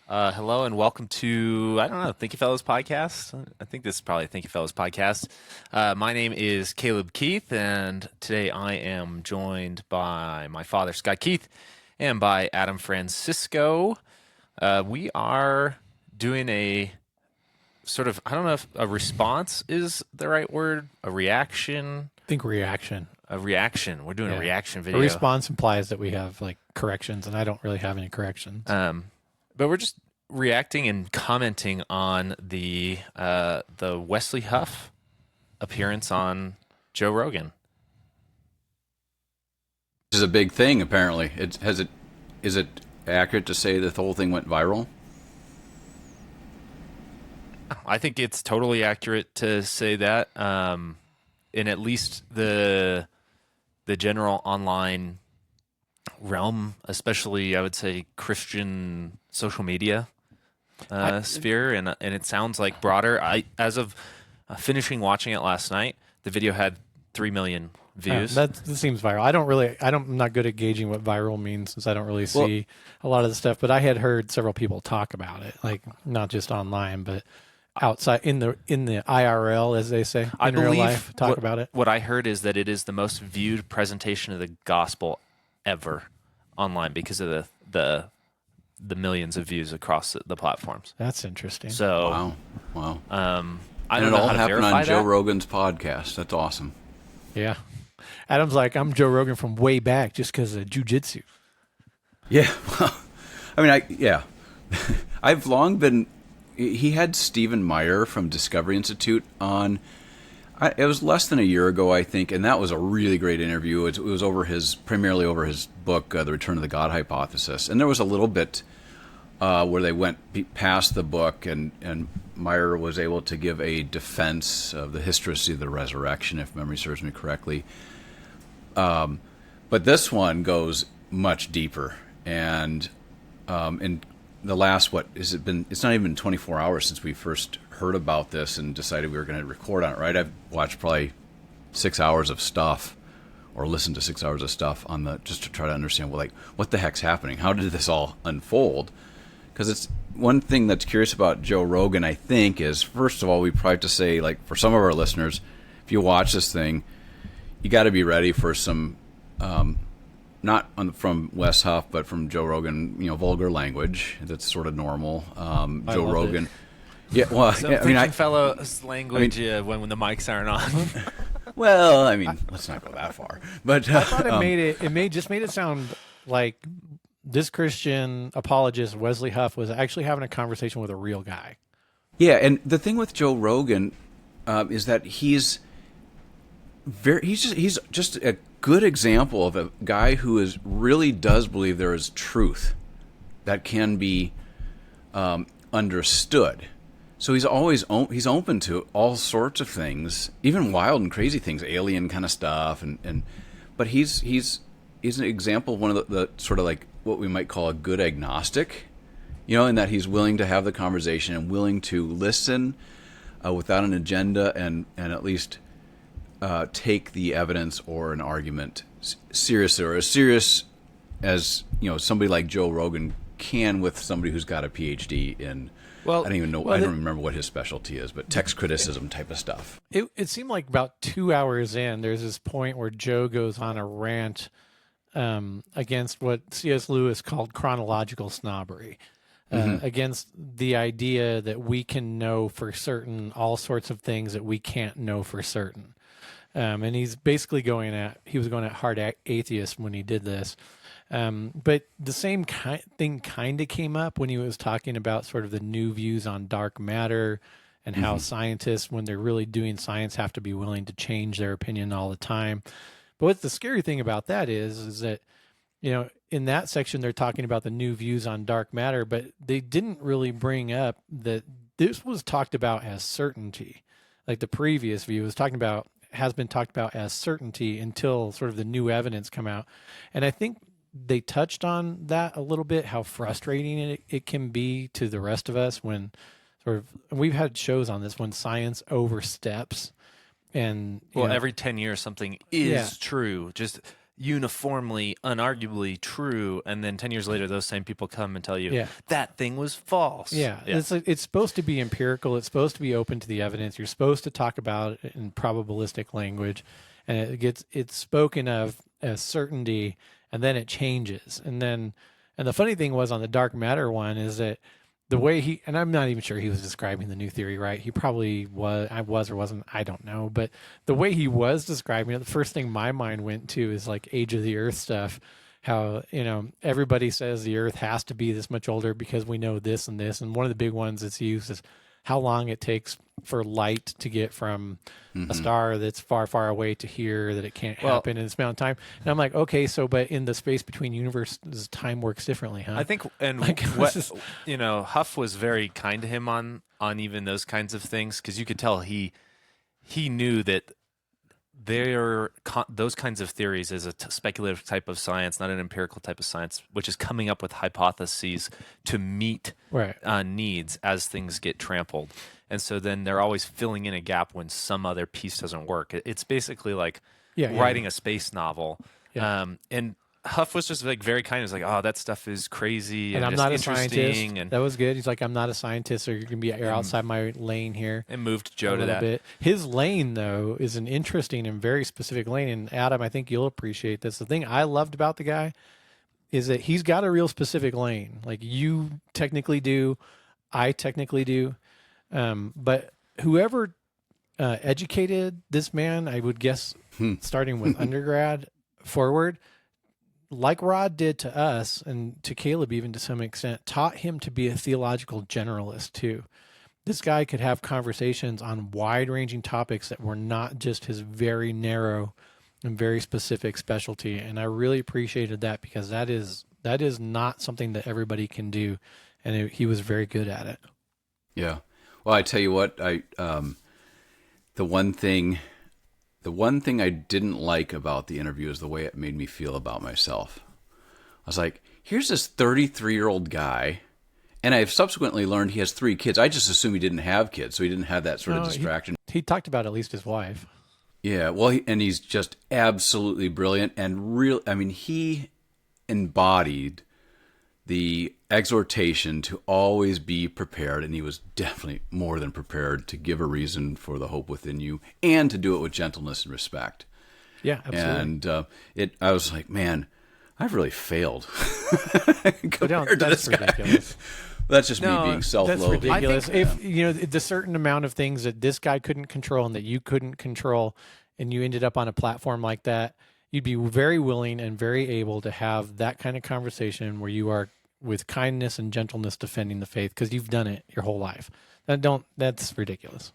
Hello and welcome to, I don't know, Thank You Fellows podcast. I think this is probably Thank You Fellows podcast. My name is Caleb Keith, and today I am joined by my father, Scott Keith, and by Adam Francisco. We are doing a sort of, I don't know if a response is the right word, a reaction. Think reaction. A reaction. We're doing a reaction A video. response implies that we have like corrections, and I don't really have any corrections. But we're just reacting and commenting on the Wesley Huff appearance on Joe Rogan. This is a big thing, apparently. Is it accurate to say that the whole thing went viral? I think it's totally accurate to say that. In at least the general online realm, especially I would say Christian social media sphere, and it sounds like broader. As of finishing watching it last night, the video had 3 million views. That seems viral. I'm not good at gauging what viral means since I don't really see a lot of the stuff. But I had heard several people talk about it, like not just online, but outside in the IRL, as they say, in real life, talk about it. What I heard is that it is the most viewed presentation of the gospel ever online because of the millions of views across the platforms. That's interesting. So Wow. I And don't it know all how to happened verify on Joe that. Rogan's podcast. That's awesome. Yeah. Adam's like, I'm Joe Rogan from way back just because of jujitsu. Yeah. I mean, I've long been. He had Stephen Meyer from Discovery Institute on. It was less than a year ago, I think, and that was a really great interview. It was primarily over his book, The Return of the God Hypothesis, and there was a little bit where they went past the book, and Meyer was able to give a defense of the historicity of the resurrection, if memory serves me correctly. But this one goes much deeper, and in the last, it's not even 24 hours since we first heard about this and decided we were going to record on it, right? I've watched probably 6 hours of stuff, or listened to 6 hours of stuff just to try to understand, what the heck's happening? How did this all unfold? Because it's one thing that's curious about Joe Rogan, I think, is, first of all, we probably have to say, like, for some of our listeners, if you watch this thing, you got to be ready for some, from Wes Huff, but from Joe Rogan, vulgar language that's sort of normal. Joe Rogan. It. Yeah, well, Fellows language when the mics aren't on. Well, I mean, let's not go that far. But I thought it made it sound like this Christian apologist Wesley Huff was actually having a conversation with a real guy. Yeah, and the thing with Joe Rogan is that he's just a good example of a guy who really does believe there is truth that can be understood. So he's always he's open to all sorts of things, even wild and crazy things, alien kind of stuff, but he's an example of one of the sort of like what we might call a good agnostic, in that he's willing to have the conversation and willing to listen without an agenda and at least take the evidence or an argument seriously, or as serious as somebody like Joe Rogan can with somebody who's got a PhD in. Well, I don't even know. I don't remember what his specialty is, but text criticism type of stuff. It seemed like about 2 hours in, there's this point where Joe goes on a rant against what C.S. Lewis called chronological snobbery, against the idea that we can know for certain all sorts of things that we can't know for certain. And he's basically he was going at hard atheist when he did this. But the same thing kind of came up when he was talking about sort of the new views on dark matter and how scientists, when they're really doing science, have to be willing to change their opinion all the time. But what's the scary thing about that is that, in that section, they're talking about the new views on dark matter, but they didn't really bring up that this was talked about as certainty. Like the previous view has been talked about as certainty until sort of the new evidence come out. And I think they touched on that a little bit, how frustrating it can be to the rest of us when we've had shows on this, when science oversteps and every 10 years something is true. Just uniformly, unarguably true, and then 10 years later, those same people come and tell you Yeah. that thing was false. Yeah, it's supposed to be empirical. It's supposed to be open to the evidence. You're supposed to talk about it in probabilistic language, and it's spoken of as certainty, and then it changes. And the funny thing was on the dark matter one is that the way he, and I'm not even sure he was describing the new theory right. He probably was. I was or wasn't. I don't know. But the way he was describing it, the first thing my mind went to is like Age of the Earth stuff. How, everybody says the Earth has to be this much older because we know this and this. And one of the big ones that's used is how long it takes for light to get from a star that's far, far away to here, that it can't happen in this amount of time. And I'm like, okay, but in the space between universes, time works differently, huh? I think, and Huff was very kind to him on even those kinds of things, because you could tell he knew that those kinds of theories is a speculative type of science, not an empirical type of science, which is coming up with hypotheses to meet needs as things get trampled. And so then they're always filling in a gap when some other piece doesn't work. It's basically like writing a space novel. Yeah. And Huff was just like very kind. He was like, "Oh, that stuff is crazy, and I'm not a scientist." And that was good. He's like, "I'm not a scientist, so you're outside my lane here." And moved Joe to that bit. His lane, though, is an interesting and very specific lane. And Adam, I think you'll appreciate this. The thing I loved about the guy is that he's got a real specific lane. Like you technically do, I technically do, but whoever educated this man, I would guess, starting with undergrad forward, like Rod did to us and to Caleb even to some extent, taught him to be a theological generalist too. This guy could have conversations on wide-ranging topics that were not just his very narrow and very specific specialty. And I really appreciated that, because that is not something that everybody can do. And he was very good at it. Yeah. Well, I tell you what, the one thing I didn't like about the interview is the way it made me feel about myself. I was like, here's this 33-year-old guy, and I've subsequently learned he has 3 kids. I just assumed he didn't have kids, so he didn't have that sort of distraction. He talked about at least his wife. Yeah, well, and he's just absolutely brilliant and real. I mean, he embodied the exhortation to always be prepared, and he was definitely more than prepared to give a reason for the hope within you and to do it with gentleness and respect. Yeah, absolutely. And I was like, man, I've really failed. That's ridiculous. That's just me being self-loathing. That's ridiculous. If the certain amount of things that this guy couldn't control and that you couldn't control, and you ended up on a platform like that, you'd be very willing and very able to have that kind of conversation where you are with kindness and gentleness defending the faith, because you've done it your whole life. That's ridiculous.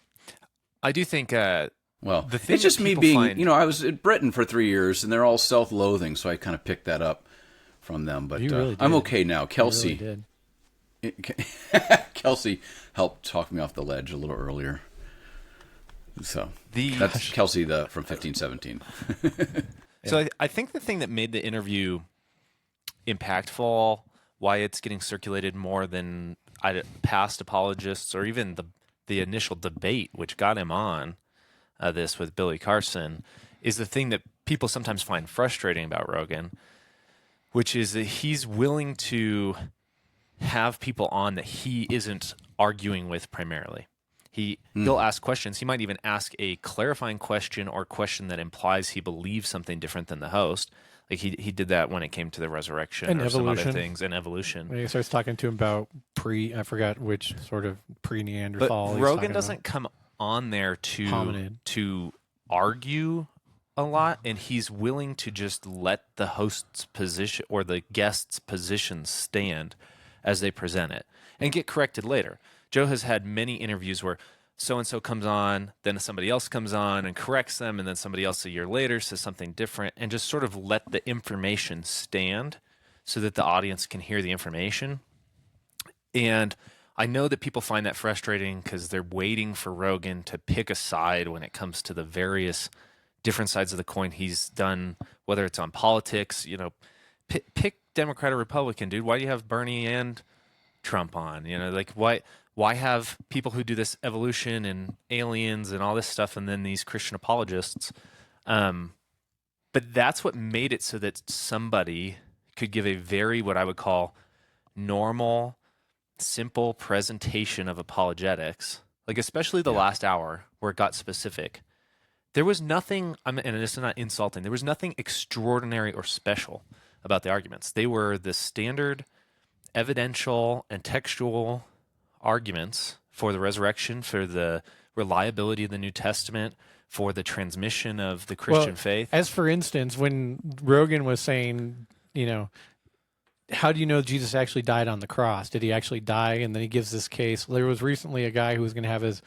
I do think well, it's just me being, I was in Britain for 3 years and they're all self-loathing, so I kind of picked that up from them. But really I'm okay now. Kelsey, really did. Kelsey helped talk me off the ledge a little earlier. So that's Kelsey from 1517. So I think the thing that made the interview impactful, why it's getting circulated more than past apologists or even the initial debate, which got him on this with Billy Carson, is the thing that people sometimes find frustrating about Rogan, which is that he's willing to have people on that he isn't arguing with primarily. He'll ask questions. He might even ask a clarifying question or question that implies he believes something different than the host. Like he did that when it came to the resurrection and some other things and evolution. When he starts talking to him about I forgot which sort of pre-Neanderthal. But Rogan doesn't come on there to argue a lot, and he's willing to just let the host's position or the guest's position stand as they present it and get corrected later. Joe has had many interviews where so-and-so comes on, then somebody else comes on and corrects them, and then somebody else a year later says something different, and just sort of let the information stand so that the audience can hear the information. And I know that people find that frustrating because they're waiting for Rogan to pick a side when it comes to the various different sides of the coin he's done, whether it's on politics, pick Democrat or Republican, dude. Why do you have Bernie and Trump on? Why have people who do this evolution and aliens and all this stuff, and then these Christian apologists? But that's what made it so that somebody could give a very, what I would call, normal, simple presentation of apologetics, like especially the last hour where it got specific. There was nothing, and this is not insulting, there was nothing extraordinary or special about the arguments. They were the standard evidential and textual arguments for the resurrection, for the reliability of the New Testament, for the transmission of the Christian faith. As for instance, when Rogan was saying, how do you know Jesus actually died on the cross? Did he actually die? And then he gives this case. There was recently a guy who was going to have his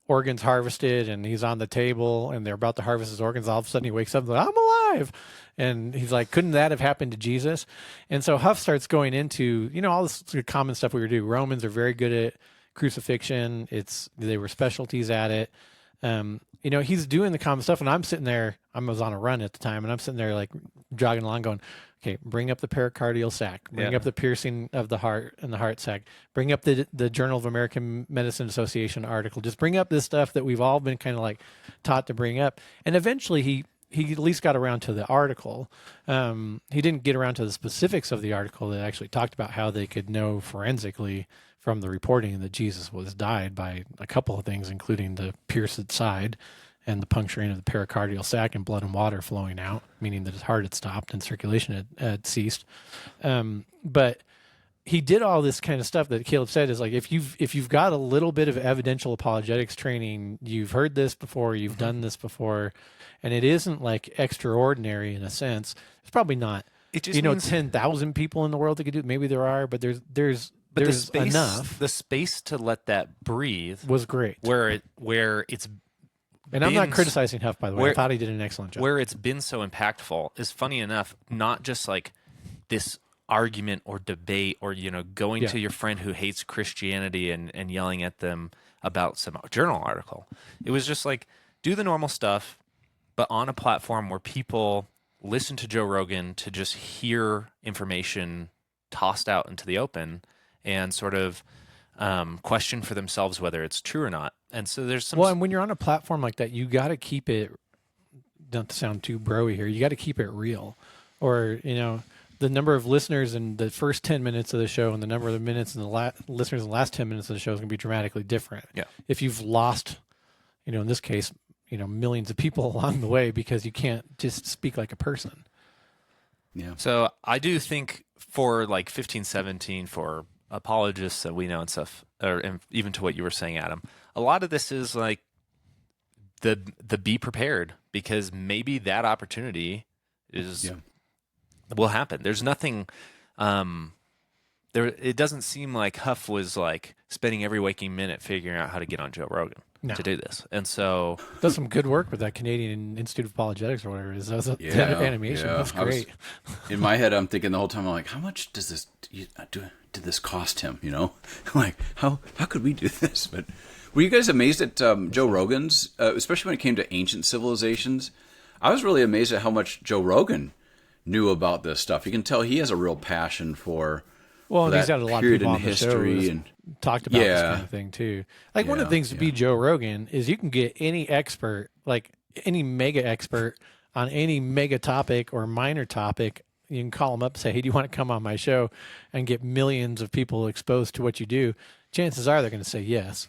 organs harvested, and he's on the table, and they're about to harvest his organs. All of a sudden, he wakes up and like, I'm alive. And he's like, couldn't that have happened to Jesus? And so Huff starts going into, all this common stuff we would do. Romans are very good at crucifixion. They were specialties at it. He's doing the common stuff, and I'm sitting there. I was on a run at the time, and I'm sitting there like jogging along going, okay, bring up the pericardial sac, bring up the piercing of the heart and the heart sac, bring up the Journal of American Medicine Association article. Just bring up this stuff that we've all been kind of like taught to bring up. And eventually he at least got around to the article. He didn't get around to the specifics of the article that actually talked about how they could know forensically from the reporting that Jesus was died by a couple of things, including the pierced side and the puncturing of the pericardial sac and blood and water flowing out, meaning that his heart had stopped and circulation had ceased. But he did all this kind of stuff that Caleb said is like, if you've got a little bit of evidential apologetics training, you've heard this before, you've done this before, and it isn't like extraordinary in a sense. It's probably not, it just means 10,000 people in the world that could do it. Maybe there are, but there's the space, enough. The space to let that breathe was great. Where it's and I'm not criticizing Huff, by the way. I thought he did an excellent job. Where it's been so impactful is, funny enough, not just like this argument or debate or, going to your friend who hates Christianity and yelling at them about some journal article. It was just like, do the normal stuff, but on a platform where people listen to Joe Rogan to just hear information tossed out into the open and sort of question for themselves whether it's true or not. And so there's some... Well, and when you're on a platform like that, you got to keep it, not to sound too bro-y here, you got to keep it real. Or, the number of listeners in the first 10 minutes of the show and the number of the minutes in the listeners in the last 10 minutes of the show is going to be dramatically different. Yeah. If you've lost, in this case, millions of people along the way because you can't just speak like a person. Yeah. So I do think for like 1517, for apologists that we know and stuff, or even to what you were saying, Adam, a lot of this is like the be prepared, because maybe that opportunity will happen. There's nothing it doesn't seem like Huff was like spending every waking minute figuring out how to get on Joe Rogan to do this. And so does some good work with that Canadian Institute of Apologetics or whatever it is. That animation. That's great. In my head, I'm thinking the whole time, I'm like, how much does this did this cost him? Like how could we do this? But were you guys amazed at Joe Rogan's, especially when it came to ancient civilizations? I was really amazed at how much Joe Rogan knew about this stuff. You can tell he has a real passion for he's got a lot of people on the history show and talked about this kind of thing too. Like one of the things to be Joe Rogan is you can get any expert, like any mega expert on any mega topic or minor topic. You can call them up and say, hey, do you want to come on my show and get millions of people exposed to what you do? Chances are they're going to say yes.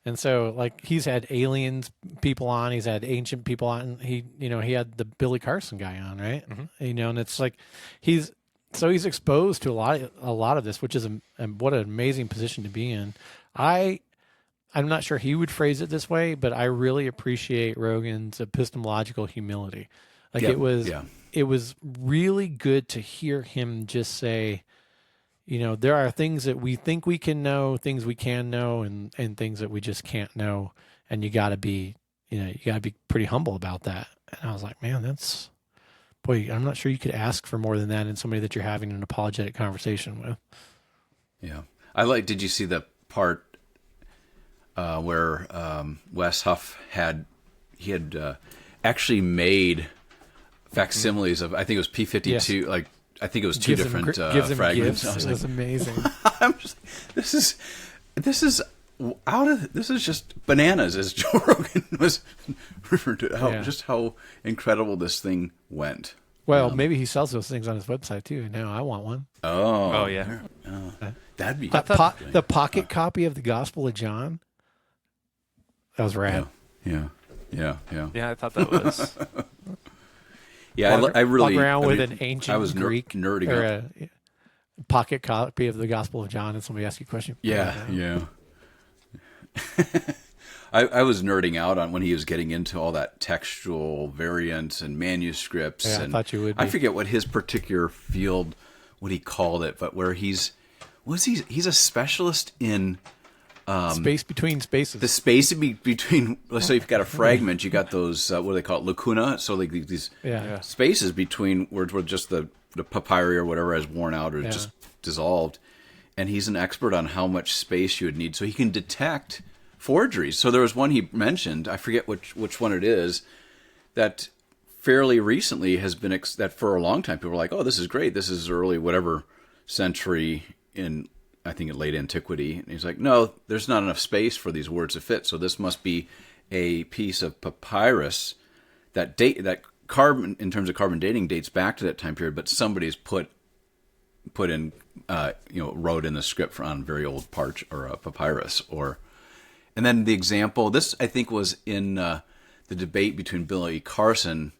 And so, like, he's had aliens people on, he's had ancient people on. He had the Billy Carson guy on, right? Mm-hmm. And it's like he's exposed to a lot of this, which is what an amazing position to be in. I'm not sure he would phrase it this way, but I really appreciate Rogan's epistemological humility. Like it was really good to hear him just say, there are things that we think we can know, things we can know, and things that we just can't know. And you gotta be pretty humble about that. And I was like, man, I'm not sure you could ask for more than that in somebody that you're having an apologetic conversation with. Yeah. Did you see the part where Wes Huff had actually made facsimiles of, I think it was P52, like, I think it was two different fragments. It was amazing. This is this is just bananas, as Joe Rogan was referred to. Just how incredible this thing went. Well, maybe he sells those things on his website too. Now I want one. Oh yeah. That'd be the pocket copy of the Gospel of John. That was rad. Yeah. I thought that was. I really walk around with an ancient I was Greek nerding or up. a pocket copy of the Gospel of John, and somebody asks you a question. Yeah. I was nerding out on when he was getting into all that textual variants and manuscripts. Yeah, and I thought you would be. I forget what his particular field, what he called it, but where he's a specialist in space between spaces. the space between. So you've got a fragment, you got those what do they call it, lacuna? So like these spaces between where just the papyri or whatever has worn out or just dissolved. And he's an expert on how much space you would need, so he can detect forgeries. So there was one he mentioned, I forget which one it is, that fairly recently has been, that for a long time people were like, oh, this is great, this is early whatever century in, I think, in late antiquity. And he's like, no, there's not enough space for these words to fit, so this must be a piece of papyrus that carbon, in terms of carbon dating, dates back to that time period, but somebody's put in, wrote in the script on very old parch or a papyrus. And then the example, this I think was in the debate between Billy Carson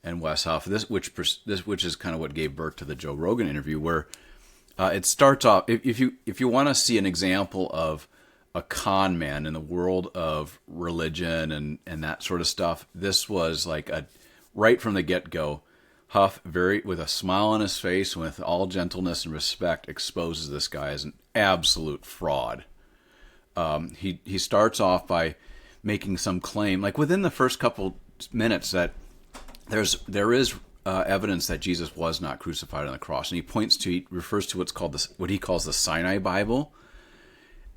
and Wes Huff, which is kind of what gave birth to the Joe Rogan interview, where it starts off, if you want to see an example of a con man in the world of religion and that sort of stuff, this was like right from the get-go. Huff, with a smile on his face and with all gentleness and respect, exposes this guy as an absolute fraud. He starts off by making some claim, like within the first couple minutes, that there is evidence that Jesus was not crucified on the cross, and he refers to what he calls the Sinai Bible.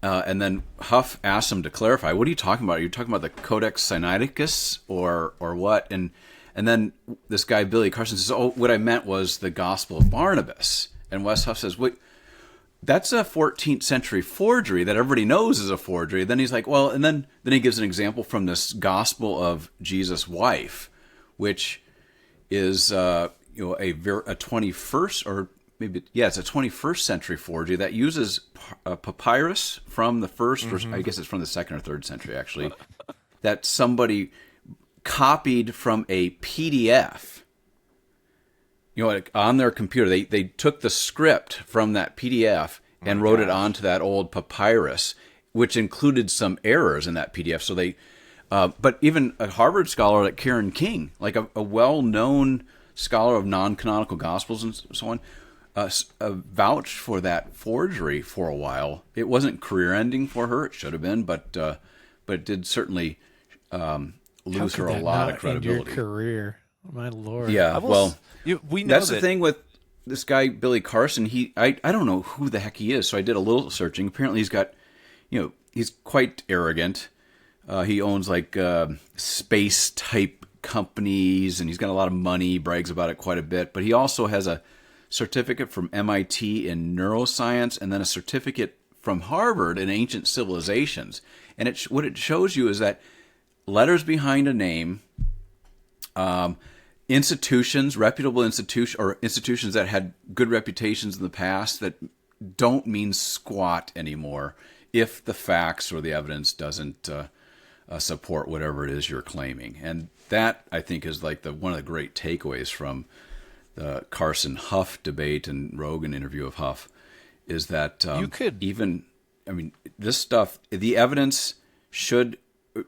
And then Huff asks him to clarify, what are you talking about? Are you talking about the Codex Sinaiticus or what? And then this guy, Billy Carson, says, oh, what I meant was the Gospel of Barnabas. And Wes Huff says, wait, that's a 14th century forgery that everybody knows is a forgery. Then he's like, well, and then he gives an example from this Gospel of Jesus' wife, which is a 21st, or maybe, it's a 21st century forgery that uses papyrus from the first, or I guess it's from the 2nd or 3rd century, actually, that somebody copied from a PDF, on their computer. They took the script from that PDF and wrote it onto that old papyrus, which included some errors in that PDF. So but even a Harvard scholar like Karen King, like a well-known scholar of non-canonical gospels and so on, vouched for that forgery for a while. It wasn't career-ending for her; it should have been, but it did certainly lose her a lot of credibility. Your career, my lord. Yeah, we know that's the thing with this guy Billy Carson. I don't know who the heck he is, so I did a little searching. Apparently, he's got, he's quite arrogant. He owns like space type companies, and he's got a lot of money. Brags about it quite a bit. But he also has a certificate from MIT in neuroscience, and then a certificate from Harvard in ancient civilizations. And what it shows you is that letters behind a name, reputable institutions, or institutions that had good reputations in the past, that don't mean squat anymore if the facts or the evidence doesn't support whatever it is you're claiming. And that, I think, is like one of the great takeaways from the Carson Huff debate and Rogan interview of Huff, is that this stuff, the evidence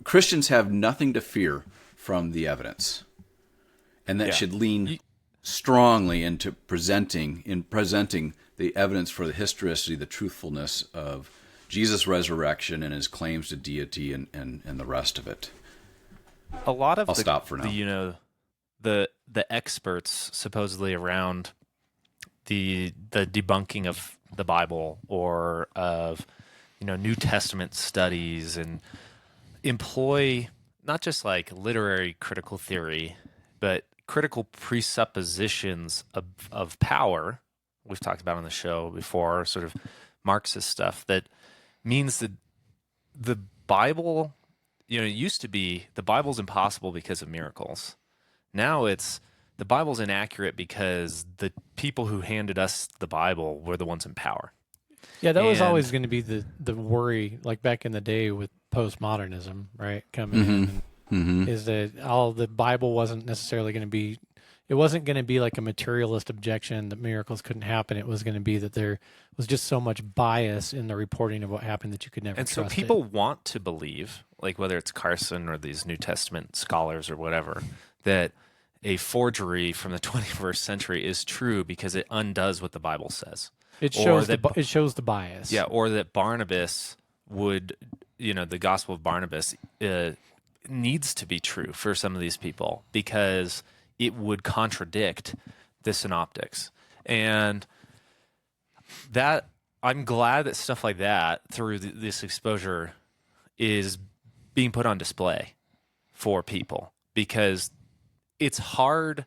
Christians have nothing to fear from the evidence, and that should lean strongly into presenting the evidence for the historicity, the truthfulness of Jesus' resurrection and his claims to deity and the rest of it. A lot of I'll stop for now. The experts supposedly around the debunking of the Bible or of New Testament studies, and employ not just like literary critical theory, but critical presuppositions of power. We've talked about on the show before, sort of Marxist stuff that means that the Bible, it used to be the Bible's impossible because of miracles. Now it's the Bible's inaccurate because the people who handed us the Bible were the ones in power. Yeah, that was always going to be the worry, like back in the day with postmodernism, right? Coming in, is that all the Bible wasn't necessarily going to be. It wasn't going to be like a materialist objection that miracles couldn't happen. It was going to be that there was just so much bias in the reporting of what happened that you could never And trust so people want to believe, like whether it's Carson or these New Testament scholars or whatever, that a forgery from the 21st century is true because it undoes what the Bible says. It shows it shows the bias. Yeah, or that Barnabas would, the Gospel of Barnabas needs to be true for some of these people because it would contradict the synoptics. And that I'm glad that stuff like that through this exposure is being put on display for people, because it's hard.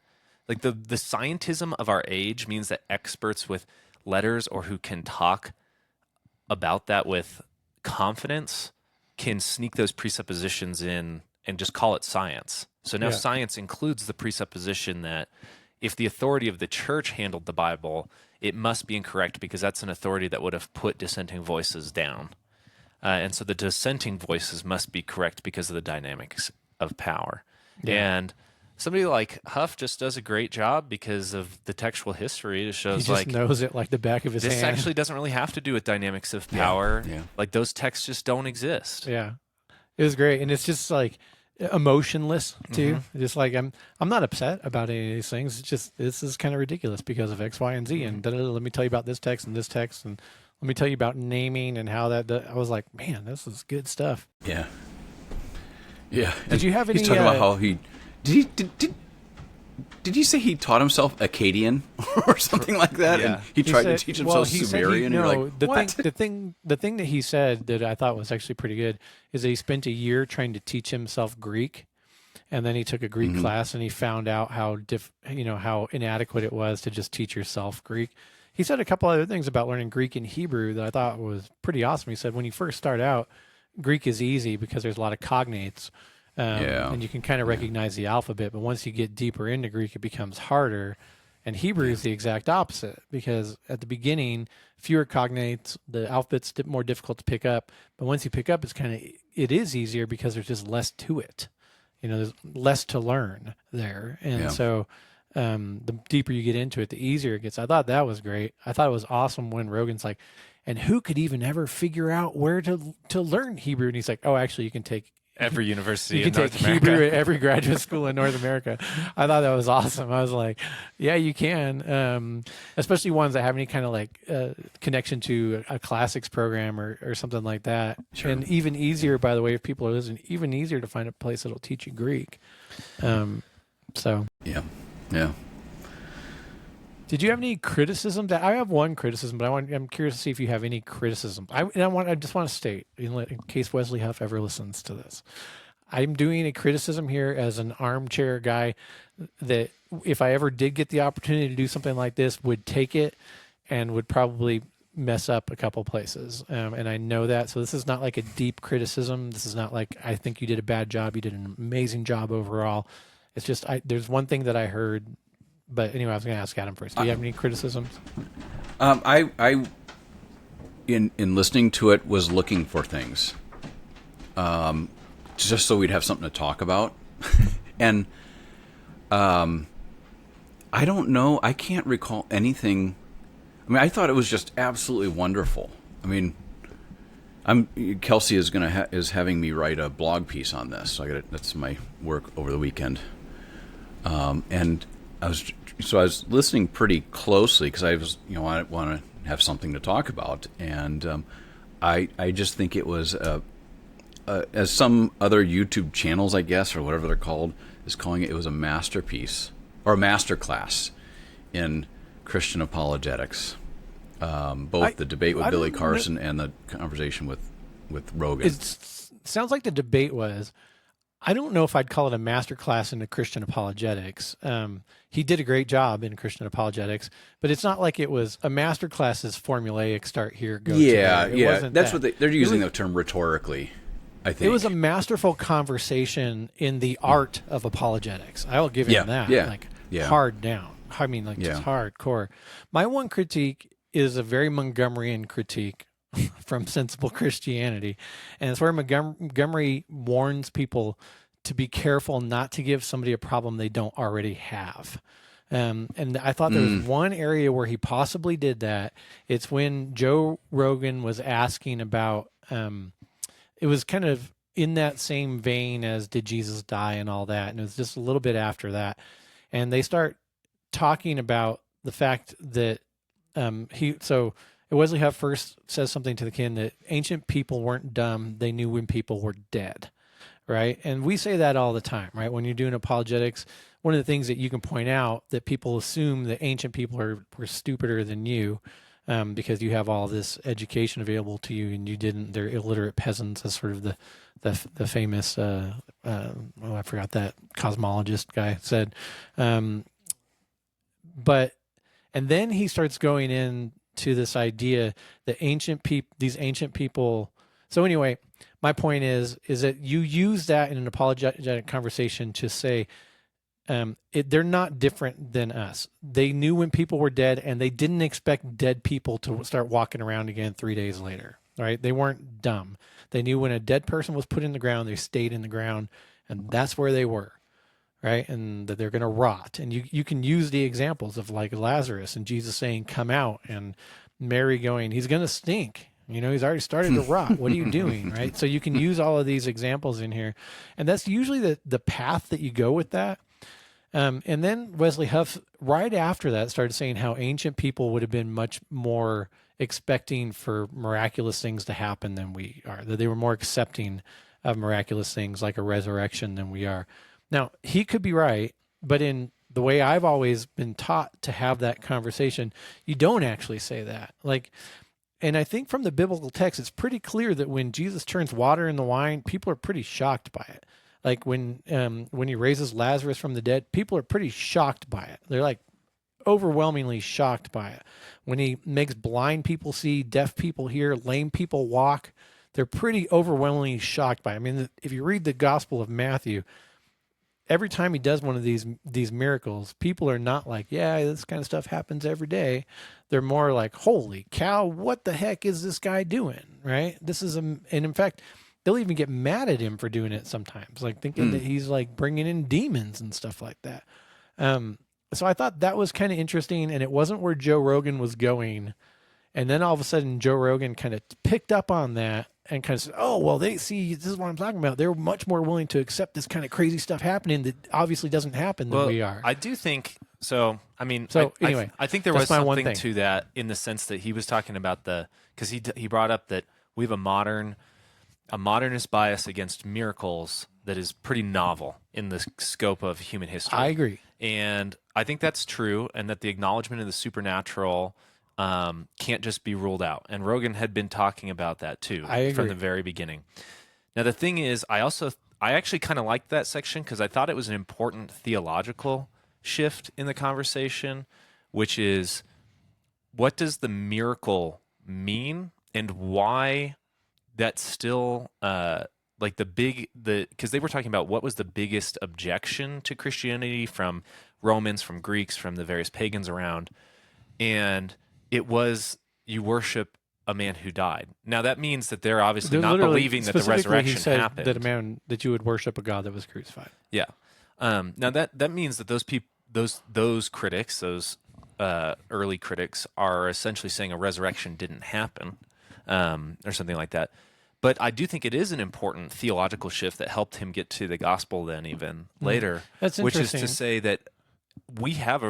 Like the scientism of our age means that experts with letters or who can talk about that with confidence can sneak those presuppositions in and just call it science. So now science includes the presupposition that if the authority of the church handled the Bible, it must be incorrect because that's an authority that would have put dissenting voices down. And so the dissenting voices must be correct because of the dynamics of power. Yeah. And somebody like Huff just does a great job because of the textual history. It shows he just knows it like the back of his hand. This actually doesn't really have to do with dynamics of power. Yeah. Like those texts just don't exist. Yeah. It was great. And it's just like emotionless too. Just like I'm not upset about any of these things. It's just this is kind of ridiculous because of X, Y, and Z. And let me tell you about this text and this text, and let me tell you about naming and how that. I was like, man, this is good stuff. Yeah. Yeah. Did you have any? He's talking about how he did he say he taught himself Akkadian or something like that? Yeah. And he tried to teach himself Sumerian. No, you're like, what? The thing that he said that I thought was actually pretty good is that he spent a year trying to teach himself Greek, and then he took a Greek class and he found out how how inadequate it was to just teach yourself Greek. He said a couple other things about learning Greek and Hebrew that I thought was pretty awesome. He said when you first start out, Greek is easy because there's a lot of cognates. And you can kind of recognize the alphabet, but once you get deeper into Greek, it becomes harder. And Hebrew is the exact opposite, because at the beginning, fewer cognates, the alphabet's more difficult to pick up. But once you pick up, it is easier because there's just less to it. There's less to learn there. And so the deeper you get into it, the easier it gets. I thought that was great. I thought it was awesome when Rogan's like, and who could even ever figure out where to learn Hebrew? And he's like, oh, actually, you can take every university you in can North take America. Hebrew at every graduate school in North America. I thought that was awesome. I was like, yeah, you can, especially ones that have any kind of like connection to a classics program or something like that. Sure. And even easier, by the way, if people are listening, even easier to find a place that'll teach you Greek. So yeah. Did you have any criticism? I have one criticism, but I'm curious to see if you have any criticism. I just want to state, in case Wesley Huff ever listens to this, I'm doing a criticism here as an armchair guy that if I ever did get the opportunity to do something like this, would take it and would probably mess up a couple places. And I know that. So this is not like a deep criticism. This is not like, I think you did a bad job. You did an amazing job overall. It's just, there's one thing that I heard. But anyway, I was going to ask Adam first. Do you have any criticisms? I in listening to it was looking for things, just so we'd have something to talk about, and I don't know. I can't recall anything. I mean, I thought it was just absolutely wonderful. I mean, Kelsey is having me write a blog piece on this. So that's my work over the weekend, and I was listening pretty closely because I was, I want to have something to talk about, and I just think it was as some other YouTube channels, I guess, or whatever they're called, is calling it was a masterpiece or a masterclass in Christian apologetics. Both the debate with Billy Carson and the conversation with Rogan. It sounds like the debate was. I don't know if I'd call it a master class into Christian apologetics. He did a great job in Christian apologetics, but it's not like it was a master class is formulaic, start here, go to there. It wasn't that's that. what they're using the term rhetorically, I think. It was a masterful conversation in the art of apologetics. I will give him that. Hard down. I mean, just hardcore. My one critique is a very Montgomeryan critique from Sensible Christianity. And it's where Montgomery warns people to be careful not to give somebody a problem they don't already have. And I thought there was one area where he possibly did that. It's when Joe Rogan was asking about, it was kind of in that same vein as did Jesus die and all that. And it was just a little bit after that. And they start talking about the fact that Wesley Huff first says something to the kin that ancient people weren't dumb. They knew when people were dead, right? And we say that all the time, right? When you're doing apologetics, one of the things that you can point out that people assume that ancient people were stupider than you because you have all this education available to you and you didn't. They're illiterate peasants, as sort of the famous, I forgot that cosmologist guy said. And then he starts going in to this idea that these ancient people. So anyway, my point is that you use that in an apologetic conversation to say they're not different than us. They knew when people were dead, and they didn't expect dead people to start walking around again 3 days later. Right? They weren't dumb. They knew when a dead person was put in the ground, they stayed in the ground, and that's where they were. Right? And that they're going to rot. And you can use the examples of like Lazarus and Jesus saying, come out, and Mary going, he's going to stink. He's already started to rot. What are you doing? Right? So you can use all of these examples in here. And that's usually the path that you go with that. And then Wesley Huff, right after that, started saying how ancient people would have been much more expecting for miraculous things to happen than we are. That they were more accepting of miraculous things like a resurrection than we are. Now, he could be right, but in the way I've always been taught to have that conversation, you don't actually say that. And I think from the biblical text, it's pretty clear that when Jesus turns water into wine, people are pretty shocked by it. Like when he raises Lazarus from the dead, people are pretty shocked by it. They're like overwhelmingly shocked by it. When he makes blind people see, deaf people hear, lame people walk, they're pretty overwhelmingly shocked by it. I mean, if you read the Gospel of Matthew, every time he does one of these miracles, people are not like, yeah, this kind of stuff happens every day. They're more like, holy cow, what the heck is this guy doing? Right? And in fact, they'll even get mad at him for doing it sometimes, like thinking that he's like bringing in demons and stuff like that. So I thought that was kind of interesting, and it wasn't where Joe Rogan was going. And then all of a sudden, Joe Rogan kind of picked up on that and kind of said, oh, well, this is what I'm talking about. They're much more willing to accept this kind of crazy stuff happening that obviously doesn't happen than we are. I do think so. I mean, anyway, I think there was something to that in the sense that he was talking about because he brought up that we have a modernist bias against miracles that is pretty novel in the scope of human history. I agree. And I think that's true, and that the acknowledgement of the supernatural can't just be ruled out. And Rogan had been talking about that too from the very beginning. Now, the thing is, I actually kind of liked that section because I thought it was an important theological shift in the conversation, which is, what does the miracle mean, and why that's still because they were talking about what was the biggest objection to Christianity from Romans, from Greeks, from the various pagans around, and it was, you worship a man who died. Now that means that they're obviously not believing that the resurrection happened. That you would worship a God that was crucified. Yeah. Now that means that those critics, those early critics, are essentially saying a resurrection didn't happen, or something like that. But I do think it is an important theological shift that helped him get to the gospel then even later. That's which interesting. is to say that we have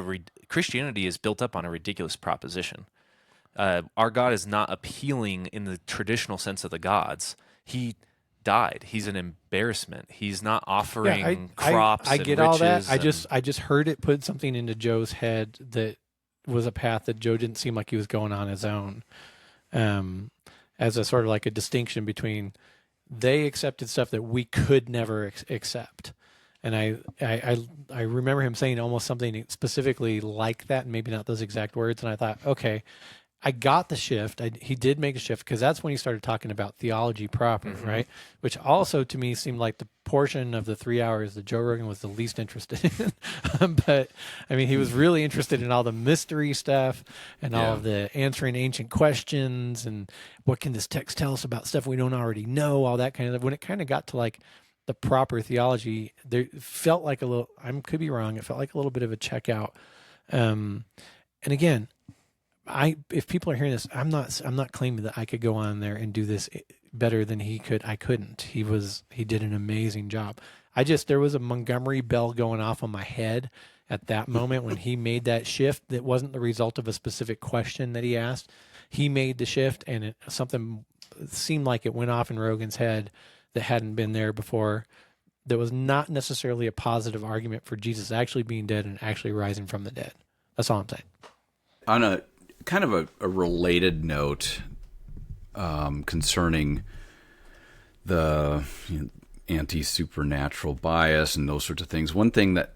Christianity is built up on a ridiculous proposition. Our God is not appealing in the traditional sense of the gods. He died. He's an embarrassment. He's not offering crops. I get and all that. riches I just heard it put something into Joe's head that was a path that Joe didn't seem like he was going on his own. As a sort of like a distinction between they accepted stuff that we could never accept. And I remember him saying almost something specifically like that, and maybe not those exact words. And I thought, okay, I got the shift. He did make a shift, because that's when he started talking about theology proper, right? Which also to me seemed like the portion of the 3 hours that Joe Rogan was the least interested in. But I mean, he was really interested in all the mystery stuff and all of the answering ancient questions and what can this text tell us about stuff we don't already know, all that kind of stuff. When it kind of got to like the proper theology, there felt like a little, I could be wrong, it felt like a little bit of a checkout. And again, if people are hearing this, I'm not claiming that I could go on there and do this better than he could. I couldn't. He did an amazing job. There was a Montgomery bell going off on my head at that moment when he made that shift. That wasn't the result of a specific question that he asked. He made the shift, and something seemed like it went off in Rogan's head that hadn't been there before. That was not necessarily a positive argument for Jesus actually being dead and actually rising from the dead. That's all I'm saying. On a kind of a related note, concerning the anti-supernatural bias and those sorts of things, one thing that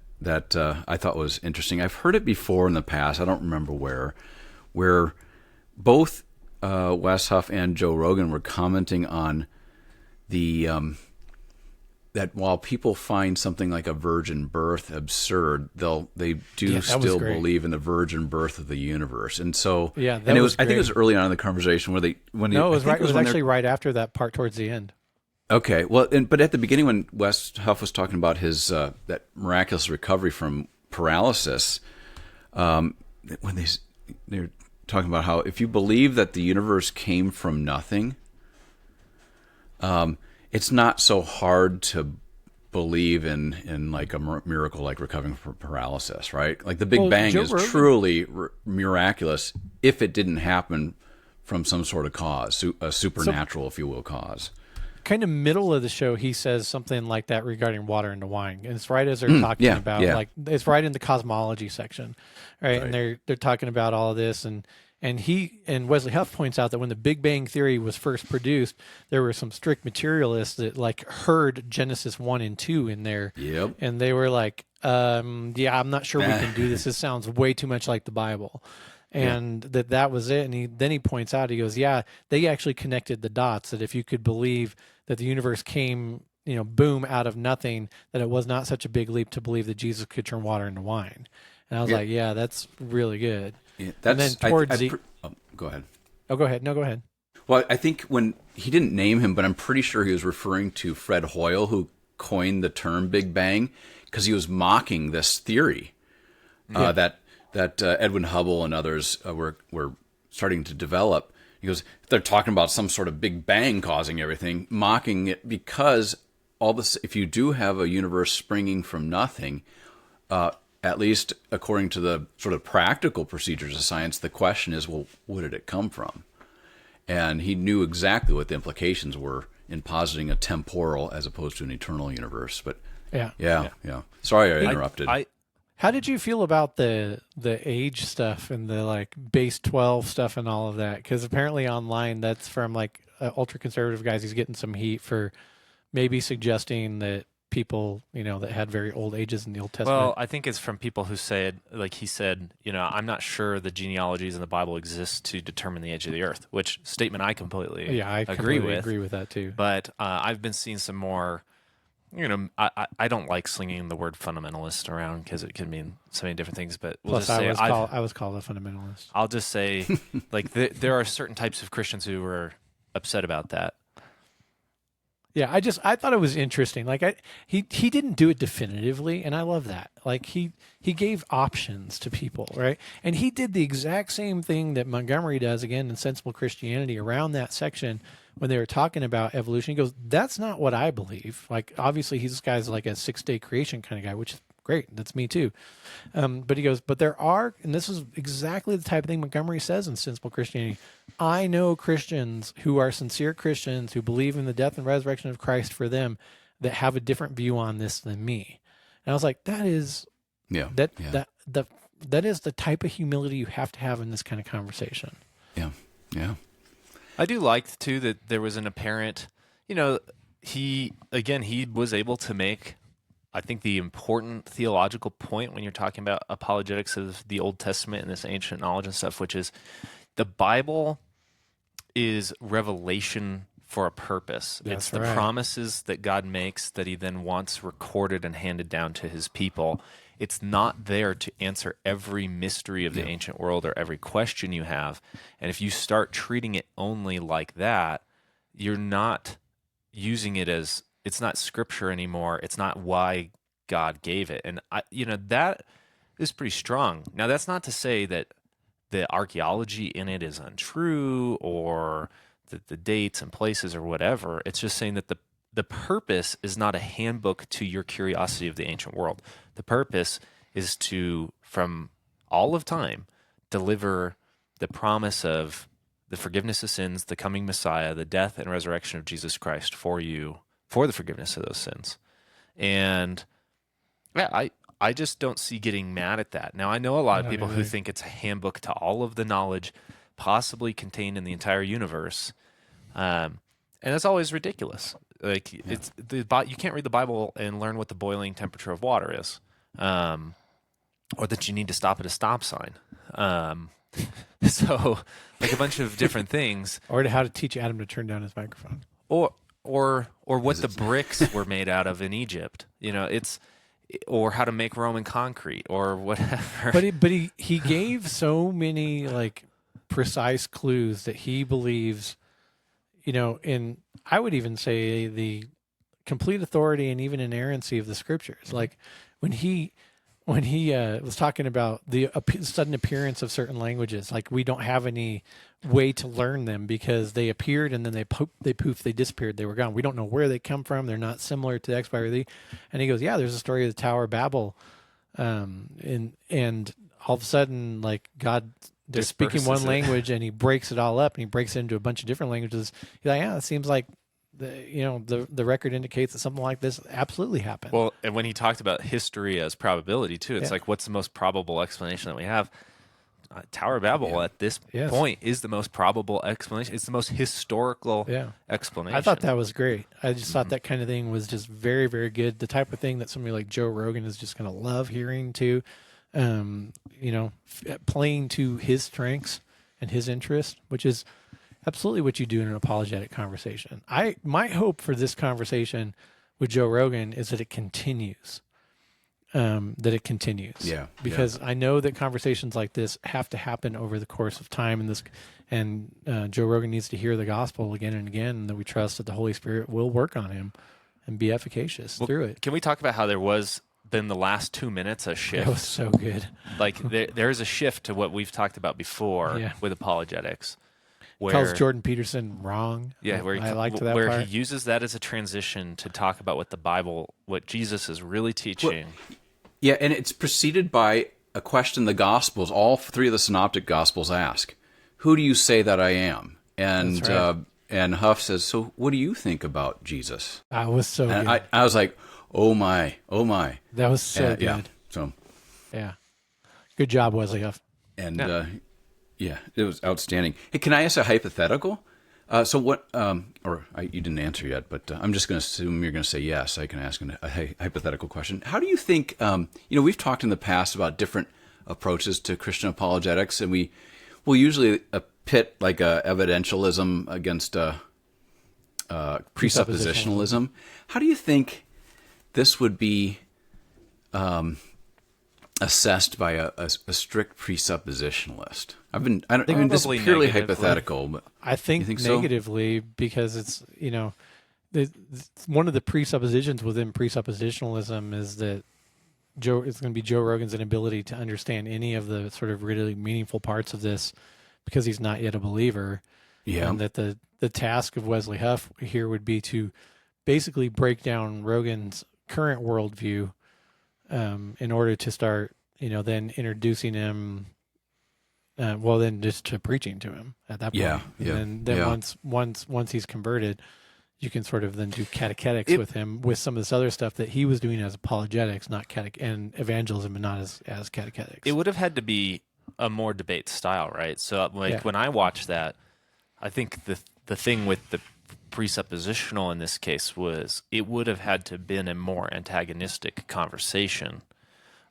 I thought was interesting, I've heard it before in the past, I don't remember where both Wes Huff and Joe Rogan were commenting on the that while people find something like a virgin birth absurd, they do still believe in the virgin birth of the universe. And so, I think it was early on in the conversation where it was actually right after that part towards the end. Okay, well, but at the beginning when Wes Huff was talking about his that miraculous recovery from paralysis, when they're talking about how if you believe that the universe came from nothing, it's not so hard to believe in like a miracle like recovering from paralysis, right? Like the Big Bang is truly miraculous if it didn't happen from some sort of cause, a supernatural, if you will, cause. Kind of middle of the show, he says something like that regarding water into wine, and it's right as they're talking about like it's right in the cosmology section, right? And they're talking about all of this, and Wesley Huff points out that when the Big Bang Theory was first produced, there were some strict materialists that like heard Genesis 1 and 2 in there, and they were like, I'm not sure we can do this. This sounds way too much like the Bible. And that was it. And then he points out, he goes, they actually connected the dots, that if you could believe that the universe came, boom, out of nothing, that it was not such a big leap to believe that Jesus could turn water into wine. And I was like, that's really good. Yeah, and then towards go ahead. Oh, go ahead. No, go ahead. Well, I think when he didn't name him, but I'm pretty sure he was referring to Fred Hoyle, who coined the term Big Bang, because he was mocking this theory that Edwin Hubble and others were starting to develop. He goes, they're talking about some sort of Big Bang causing everything, mocking it because all this. If you do have a universe springing from nothing, at least according to the sort of practical procedures of science, the question is, well, where did it come from? And he knew exactly what the implications were in positing a temporal as opposed to an eternal universe. But yeah. Sorry, I interrupted. How did you feel about the age stuff and the like base 12 stuff and all of that? Because apparently online, that's from like ultra conservative guys. He's getting some heat for maybe suggesting that people, that had very old ages in the Old Testament. Well, I think it's from people who said, like he said, I'm not sure the genealogies in the Bible exist to determine the age of the earth, which statement I completely agree with that too. But I've been seeing some more, I don't like slinging the word fundamentalist around because it can mean so many different things, but we'll Plus, just say I was called a fundamentalist. I'll just say, like, there are certain types of Christians who were upset about that. Yeah, I thought it was interesting. Like he didn't do it definitively, and I love that. Like he gave options to people, right? And he did the exact same thing that Montgomery does again in Sensible Christianity around that section when they were talking about evolution. He goes, "That's not what I believe." Like obviously, this guy's like a 6-day creation kind of guy, which is great. That's me too. But he goes, but there are, and this is exactly the type of thing Montgomery says in Sensible Christianity. I know Christians who are sincere Christians who believe in the death and resurrection of Christ for them that have a different view on this than me. And I was like, that is the type of humility you have to have in this kind of conversation. Yeah. I do like too that there was an apparent, he was able to make, I think, the important theological point when you're talking about apologetics of the Old Testament and this ancient knowledge and stuff, which is the Bible is revelation for a purpose. It's the promises that God makes that he then wants recorded and handed down to his people. It's not there to answer every mystery of the ancient world or every question you have. And if you start treating it only like that, you're not using it as, it's not scripture anymore. It's not why God gave it. And that is pretty strong. Now, that's not to say that the archaeology in it is untrue or the dates and places or whatever. It's just saying that the purpose is not a handbook to your curiosity of the ancient world. The purpose is to, from all of time, deliver the promise of the forgiveness of sins, the coming Messiah, the death and resurrection of Jesus Christ for you, for the forgiveness of those sins. And yeah, I just don't see getting mad at that. Now, I know a lot of people who think it's a handbook to all of the knowledge possibly contained in the entire universe. And that's always ridiculous. Like you can't read the Bible and learn what the boiling temperature of water is, or that you need to stop at a stop sign. So like a bunch of different things, or how to teach Adam to turn down his microphone, or what the bricks were made out of in Egypt. Or how to make Roman concrete or whatever. But he gave so many like precise clues that he believes, in, I would even say, the complete authority and even inerrancy of the scriptures. Like when he was talking about the sudden appearance of certain languages, like we don't have any way to learn them because they appeared and then they disappeared, they were gone. We don't know where they come from. They're not similar to X, Y, or Z. And he goes, yeah, there's a story of the Tower of Babel, and all of a sudden, like God, they're speaking one language and he breaks it all up and he breaks it into a bunch of different languages. He's like, yeah, it seems like the record indicates that something like this absolutely happened. Well, and when he talked about history as probability too, it's like, what's the most probable explanation that we have? Tower of Babel at this point is the most probable explanation. It's the most historical explanation. I thought that was great. I just thought that kind of thing was just very, very good. The type of thing that somebody like Joe Rogan is just going to love hearing too. Playing to his strengths and his interest, which is absolutely what you do in an apologetic conversation. My hope for this conversation with Joe Rogan is that it continues. Because I know that conversations like this have to happen over the course of time, and Joe Rogan needs to hear the gospel again and again, and that we trust that the Holy Spirit will work on him and be efficacious through it. Can we talk about how there was, in the last 2 minutes, a shift? That was so good. Like there's a shift to what we've talked about before with apologetics. Where, calls Jordan Peterson wrong. Yeah, where he uses that as a transition to talk about what Jesus is really teaching. Well, and it's preceded by a question the Gospels, all three of the Synoptic Gospels ask. Who do you say that I am? And and Huff says, so what do you think about Jesus? I was so good. I was like, oh my. That was so good. Yeah. Good job, Wesley Huff. And it was outstanding. Hey, can I ask a hypothetical? So what, you didn't answer yet, but I'm just going to assume you're going to say yes. I can ask a hypothetical question. How do you think, we've talked in the past about different approaches to Christian apologetics, and we'll usually pit like evidentialism against presuppositionalism. How do you think this would be assessed by a strict presuppositionalist? This is purely hypothetical, but I think negatively, because it's one of the presuppositions within presuppositionalism is that it's going to be Joe Rogan's inability to understand any of the sort of really meaningful parts of this because he's not yet a believer. Yeah, and that the task of Wesley Huff here would be to basically break down Rogan's current worldview in order to start, then introducing him. Then just to preaching to him at that point. And then once he's converted, you can sort of then do catechetics with him with some of this other stuff that he was doing as apologetics, not and evangelism, but not as catechetics. It would have had to be a more debate style, right? So when I watch that, I think the thing with the presuppositional in this case was it would have had to have been a more antagonistic conversation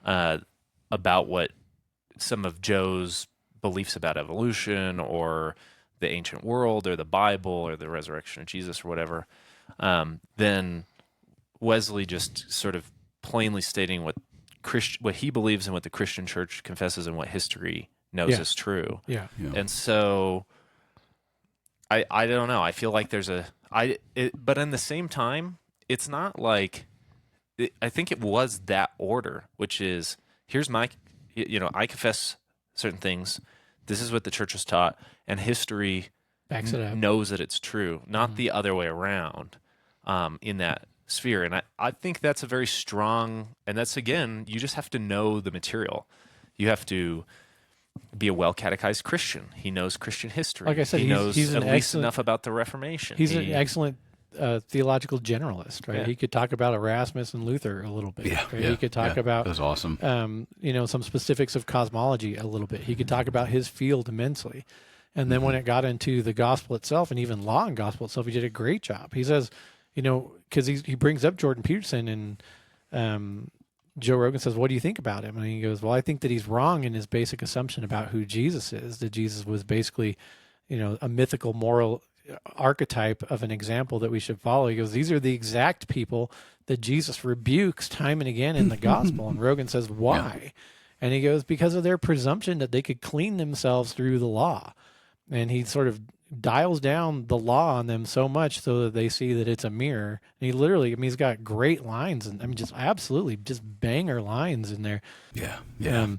about what some of Joe's beliefs about evolution or the ancient world or the Bible or the resurrection of Jesus or whatever, then Wesley just sort of plainly stating what he believes and what the Christian church confesses and what history knows is true. Yeah. And so I don't know. I feel like there's but in the same time, it's not like, I think it was that order, which is, here's my, I confess certain things. This is what the church has taught, and history Backs it up. knows that it's true, not the other way around in that sphere. And I think that's a very strong, and that's, again, you just have to know the material. You have to be a well-catechized Christian. He knows Christian history. Like I said, he knows he's at least enough about the Reformation. He's an excellent theological generalist, right? Yeah. He could talk about Erasmus and Luther a little bit. Yeah, right? yeah, He could talk about that's awesome. some specifics of cosmology a little bit. He could talk about his field immensely. And then when it got into the gospel itself and even law and gospel itself, he did a great job. He says, because he brings up Jordan Peterson, and Joe Rogan says, what do you think about him? And he goes, well, I think that he's wrong in his basic assumption about who Jesus is, that Jesus was basically, a mythical moral archetype of an example that we should follow. He goes, these are the exact people that Jesus rebukes time and again in the gospel. And Rogan says, why? Yeah. And he goes, because of their presumption that they could clean themselves through the law. And he sort of dials down the law on them so much so that they see that it's a mirror. And he literally, he's got great lines, and just absolutely just banger lines in there. Yeah. Yeah.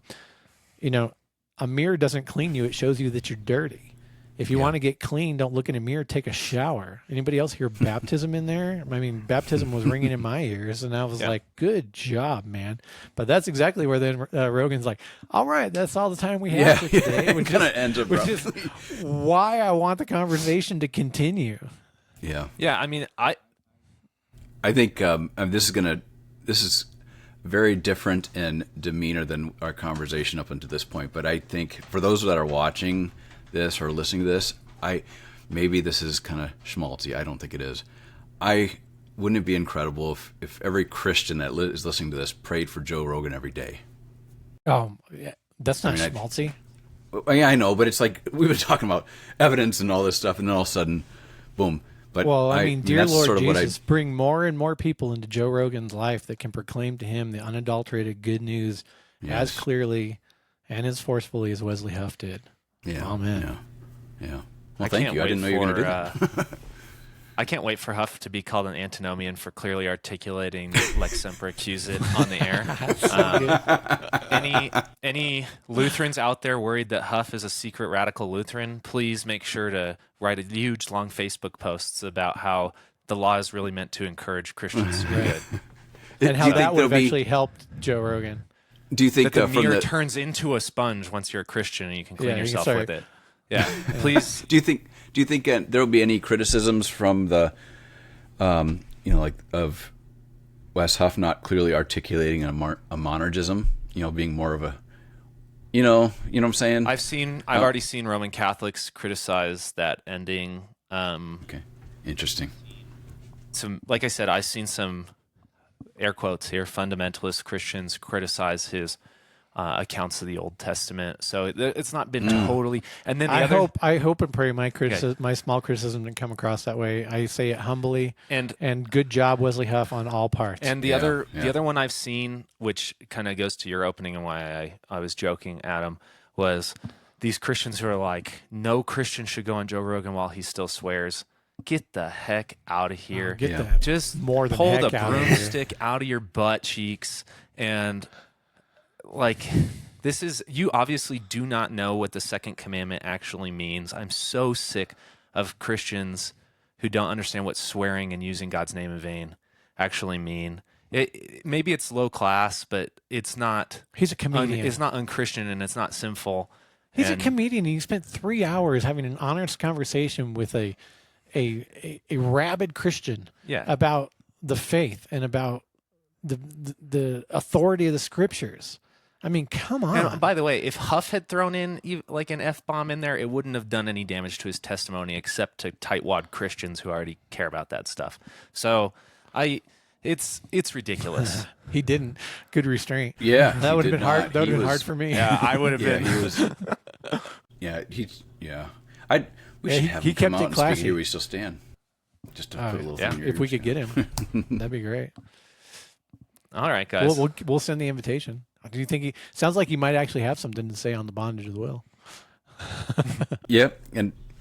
A mirror doesn't clean you. It shows you that you're dirty. If you want to get clean, don't look in a mirror, take a shower. Anybody else hear baptism in there? I mean, baptism was ringing in my ears, and I was like, good job, man. But that's exactly where then Rogan's like, all right, that's all the time we have for today. Which kind of ends abruptly. Which is why I want the conversation to continue. Yeah. Yeah, I mean, I think this is very different in demeanor than our conversation up until this point. But I think for those that are watching this or listening to this, maybe this is kind of schmaltzy. I don't think it is. Wouldn't it be incredible if every Christian that is listening to this prayed for Joe Rogan every day? Oh, yeah, that's not schmaltzy. Yeah, I know, but it's like we've been talking about evidence and all this stuff, and then all of a sudden, boom. But dear Lord Jesus, bring more and more people into Joe Rogan's life that can proclaim to him the unadulterated good news as clearly and as forcefully as Wesley Huff did. Yeah. Amen. Yeah. Well, thank you. I didn't know you were going to do that. I can't wait for Huff to be called an antinomian for clearly articulating Lex Semper Accusat on the air. Any Lutherans out there worried that Huff is a secret radical Lutheran, please make sure to write a huge, long Facebook posts about how the law is really meant to encourage Christians to be good. And how that would have actually helped Joe Rogan. Do you think that the mirror turns into a sponge once you're a Christian and you can clean yourself with it? Yeah, please. Do you think there will be any criticisms from the, of Wes Huff not clearly articulating a monergism? Being more of a, you know what I'm saying? I've already seen Roman Catholics criticize that ending. Okay, interesting. Like I said, I've seen some, air quotes here, fundamentalist Christians criticize his accounts of the Old Testament. So it's not been totally. And then I hope and pray my small criticism didn't come across that way. I say it humbly. And good job, Wesley Huff, on all parts. And the other one I've seen, which kind of goes to your opening and why I was joking, Adam, was these Christians who are like, no Christian should go on Joe Rogan while he still swears. Get the heck out of here. Just more than pull the broomstick out of your butt cheeks. And this is, you obviously do not know what the second commandment actually means. I'm so sick of Christians who don't understand what swearing and using God's name in vain actually mean. Maybe it's low class, but it's not. He's a comedian. It's not unchristian and it's not sinful. He's a comedian. He spent 3 hours having an honest conversation with a rabid Christian about the faith and about the authority of the scriptures. I mean, come on. And by the way, if Huff had thrown in like an F-bomb in there, it wouldn't have done any damage to his testimony except to tightwad Christians who already care about that stuff. So it's ridiculous. He didn't. Good restraint. Yeah, That he would have did been hard. not. That would He have been was- hard for me. Yeah, I would have Yeah, been. he was. Yeah, he's. Yeah, we should have he him come kept out it and speak classy. Here We Still Stand. Just to put a little yeah. thing in your If we ears. could get him, that'd be great. All right, guys. We'll send the invitation. Do you think he sounds like he might actually have something to say on the bondage of the will? Yep,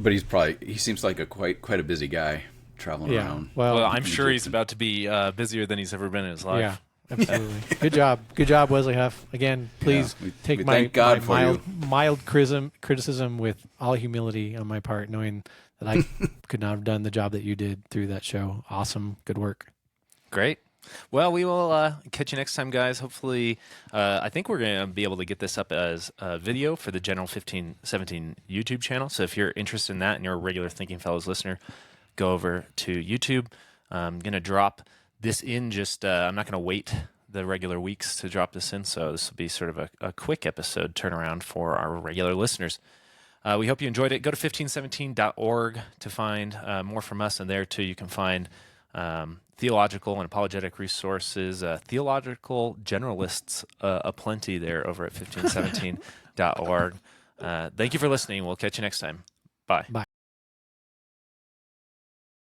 but he seems like quite a busy guy traveling Yeah. around. well, Well, I'm sure he's about to be busier than he's ever been in his life. yeah, absolutely. Good job, Wesley Huff. Again, please we take my, thank God my for mild criticism with all humility on my part, knowing that I could not have done the job that you did through that show. Awesome, good work. Great. Well, we will catch you next time, guys. Hopefully, I think we're going to be able to get this up as a video for the General 1517 YouTube channel. So if you're interested in that and you're a regular Thinking Fellows listener, go over to YouTube. I'm going to drop this in I'm not going to wait the regular weeks to drop this in. So this will be sort of a quick episode turnaround for our regular listeners. We hope you enjoyed it. Go to 1517.org to find more from us. And there, too, you can find theological and apologetic resources, theological generalists aplenty there over at 1517.org. Thank you for listening. We'll catch you next time. Bye. Bye.